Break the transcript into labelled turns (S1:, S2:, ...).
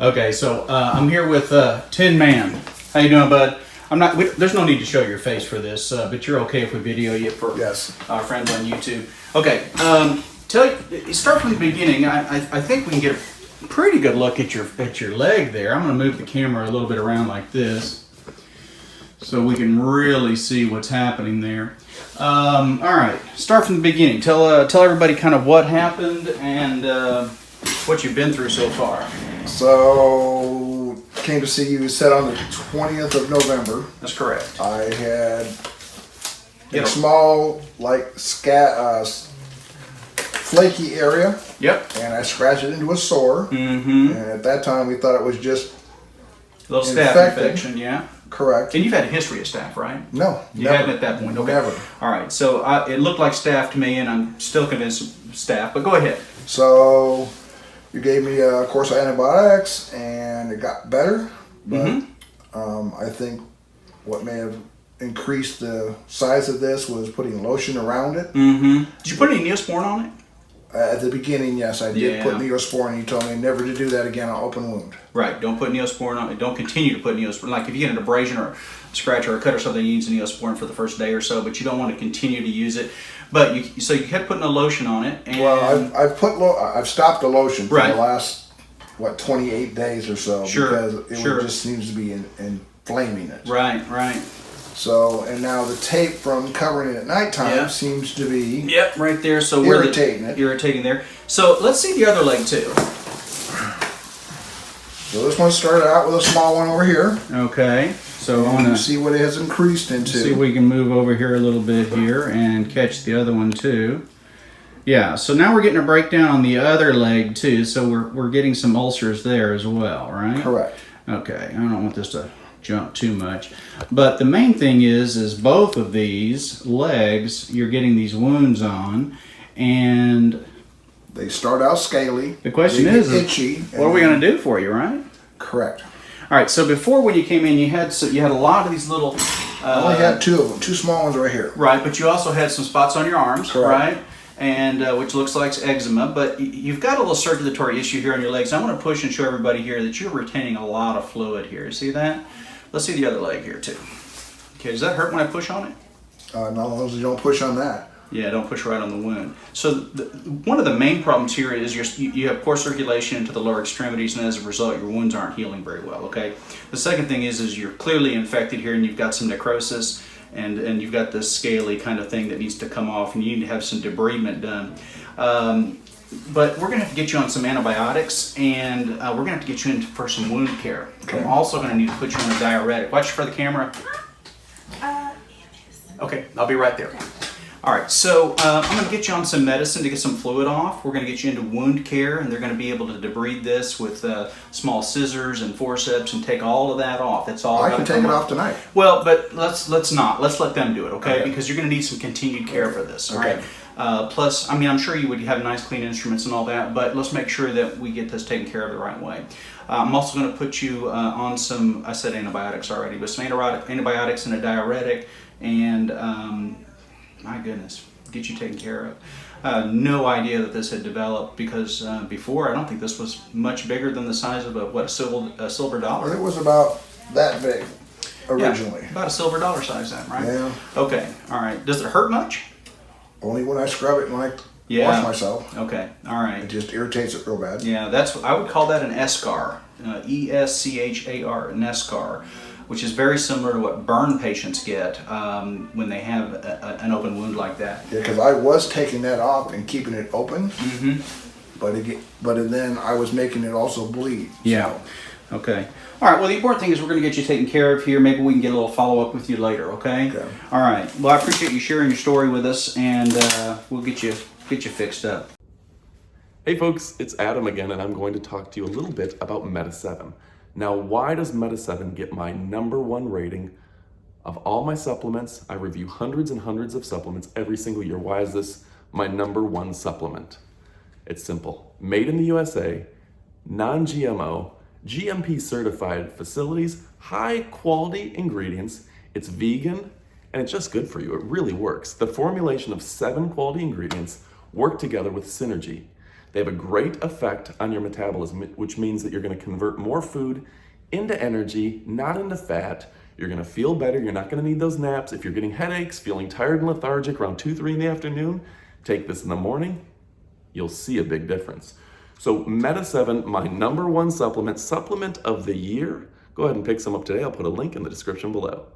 S1: Okay, so I'm here with Tin Man. How you doing, bud? There's no need to show your face for this, but you're okay if we video you for our friends on YouTube. Okay, start from the beginning. I think we can get a pretty good look at your leg there. I'm going to move the camera a little bit around like this, so we can really see what's happening there. All right, start from the beginning. Tell everybody kind of what happened and what you've been through so far.
S2: So, came to see you said on the 20th of November.
S1: That's correct.
S2: I had a small, like, flaky area.
S1: Yep.
S2: And I scratched it into a sore.
S1: Mm-hmm.
S2: And at that time, we thought it was just
S1: a little staph infection, yeah.
S2: Correct.
S1: And you've had a history of staph, right?
S2: No,
S1: you hadn't at that point. Okay.
S2: Never.
S1: All right. So it looked like staph to me, and I'm still convinced it's staph. But go ahead.
S2: So you gave me a course of antibiotics, and it got better. But I think what may have increased the size of this was putting lotion around it.
S1: Mm-hmm. Did you put any Neosporin on it?
S2: At the beginning, yes, I did put Neosporin. You told me never to do that again on open wound.
S1: Right. Don't put Neosporin on it. Don't continue to put Neosporin. Like if you get an abrasion or a scratch or a cut or something, you use Neosporin for the first day or so, but you don't want to continue to use it. But you kept putting a lotion on it. And
S2: well, I've stopped the lotion for
S1: the
S2: last 28 days or so because it just seems to be inflaming it.
S1: Right. Right.
S2: So, and now the tape from covering it at nighttime seems to be
S1: right there. So irritating there. So let's see the other leg too.
S2: So this one started out with a small one over here.
S1: Okay. So I want to
S2: see what it has increased into.
S1: See if we can move over here a little bit here and catch the other one too. Yeah. So now we're getting a breakdown on the other leg too. So we're getting some ulcers there as well, right?
S2: Correct.
S1: Okay. I don't want this to jump too much, but the main thing is both of these legs you're getting these wounds on, and
S2: they start out scaly.
S1: The question is
S2: itchy.
S1: What are we going to do for you, right?
S2: Correct.
S1: All right. So before, when you came in, you had a lot of these little.
S2: I only had two of them, two small ones right here.
S1: Right, but you also had some spots on your arms,
S2: correct,
S1: right? And which looks like eczema, but you've got a little circulatory issue here on your legs. I'm going to push and show everybody here that you're retaining a lot of fluid here. See that? Let's see the other leg here too. Okay, does that hurt when I push on it?
S2: Not as long as you don't push on that.
S1: Yeah, don't push right on the wound. So one of the main problems here is you have poor circulation into the lower extremities, and as a result, your wounds aren't healing very well. Okay. The second thing is you're clearly infected here, and you've got some necrosis, and you've got this scaly kind of thing that needs to come off, and you need to have some debridement done. But we're going to have to get you on some antibiotics, and we're going to have to get you in for some wound care. Okay. I'm also going to need to put you on a diuretic. Watch for the camera. Okay, I'll be right there. All right, so I'm going to get you on some medicine to get some fluid off. We're going to get you into wound care, and they're going to be able to debride this with small scissors and forceps and take all of that off. That's all.
S2: I can take it off tonight.
S1: Well, but let's not. Let's let them do it, okay? Because you're going to need some continued care for this. All right. Plus, I mean, I'm sure you would have nice, clean instruments and all that, but let's make sure that we get this taken care of the right way. I'm also going to put you on some, I said antibiotics already, but some antibiotics and a diuretic, and my goodness, get you taken care of. No idea that this had developed because before, I don't think this was much bigger than the size of a silver dollar.
S2: It was about that big originally.
S1: Yeah, about a silver dollar size then, right?
S2: Yeah.
S1: Okay, all right. Does it hurt much?
S2: Only when I scrub it and when I wash myself.
S1: Okay, all right.
S2: It just irritates it real bad.
S1: Yeah, I would call that an eschar, E-S-C-H-A-R, an eschar, which is very similar to what burn patients get when they have an open wound like that.
S2: Yeah, because I was taking that off and keeping it open, but then I was making it also bleed.
S1: Yeah. So. Okay. All right. Well, the important thing is we're going to get you taken care of here. Maybe we can get a little follow-up with you later, okay?
S2: Okay. All
S1: right. Well, I appreciate you sharing your story with us, and we'll get you fixed up.
S3: Hey folks, it's Adam again, and I'm going to talk to you a little bit about Meta7. Now, why does Meta7 get my #1 rating of all my supplements? I review hundreds and hundreds of supplements every single year. Why is this my #1 supplement? It's simple. Made in the USA, non-GMO, GMP certified facilities, high quality ingredients. It's vegan, and it's just good for you. It really works. The formulation of 7 quality ingredients work together with synergy. They have a great effect on your metabolism, which means that you're going to convert more food into energy, not into fat. You're going to feel better. You're not going to need those naps. If you're getting headaches, feeling tired and lethargic around 2, 3 in the afternoon, take this in the morning. You'll see a big difference. So Meta7, my #1 supplement of the year. Go ahead and pick some up today. I'll put a link in the description below.